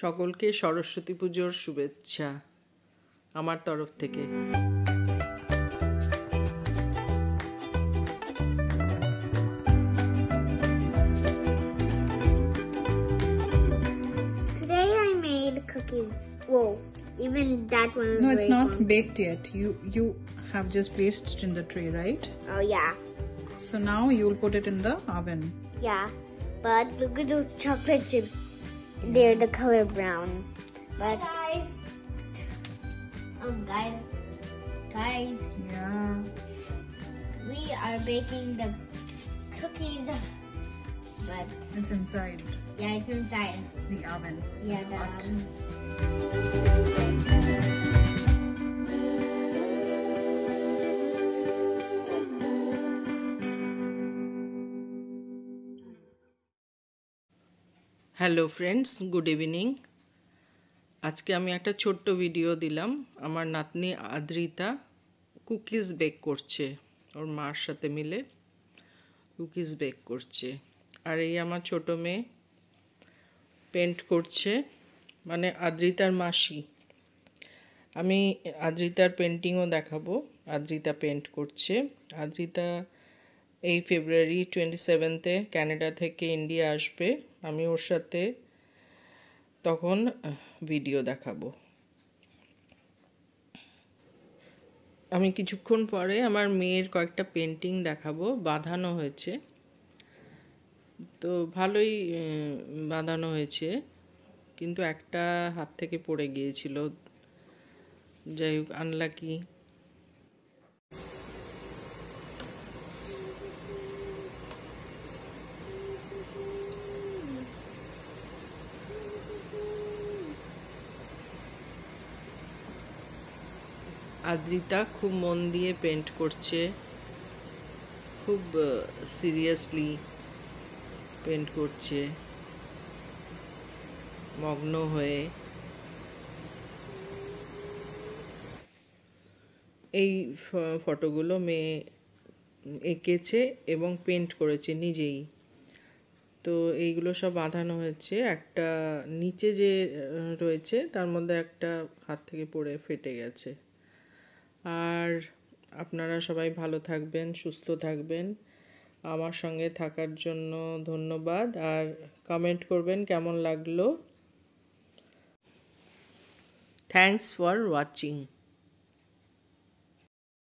সকলকে সরস্বতী পুজোর শুভেচ্ছা আমার তরফ থেকে। Today I made cookies. Whoa, even that one was No, it's not fun. baked yet. You have just placed it in the tray, right? Oh yeah. So now you'll put it in the oven. Yeah. But look at those chocolate chips. They're the color brown. But guys. Guys, Yeah. we are baking the cookies. But It's inside yeah, it's inside. the oven. Yeah, the Hot. Hello friends, good evening. আজকে আমি একটা ছোট্ট video দিলাম। আমার নাতনি Adrita cookies bake করছে, ওর মার সাথে মিলে কুকিজ বেক করছে। আর এই আমার ছোট মেয়ে পেন্ট করছে, মানে আদ্রিতার মাসি। আমি আদ্রিতার পেন্টিংও দেখাবো। আদ্রিতা পেন্ট করছে। আদ্রিতা এই ফেব্রুয়ারি 27 ক্যানাডা থেকে ইন্ডিয়া আসবে। আমি ওর সাথে তখন ভিডিও দেখাবো। আমি কিছুক্ষণ পরে আমার মেয়ের কয়েকটা পেন্টিং দেখাবো, বাঁধানো হয়েছে। তো ভালোই বাঁধানো হয়েছে, কিন্তু একটা হাত থেকে পড়ে গিয়েছিল, যাই হোক আনলাকি। আদ্রিতা খুব মন দিয়ে পেন্ট করছে, খুব সিরিয়াসলি পেন্ট করছে, মগ্ন হয়ে। এই ফটোগুলো মেয়ে এঁকেছে এবং পেন্ট করেছে নিজেই। তো এইগুলো সব বাঁধানো হয়েছে। একটা নিচে যে রয়েছে তার মধ্যে একটা হাত থেকে পড়ে ফেটে গেছে। আর আপনারা সবাই ভালো থাকবেন, সুস্থ থাকবেন। আমার সঙ্গে থাকার জন্য ধন্যবাদ। আর কমেন্ট করবেন কেমন লাগলো। Thanks for watching.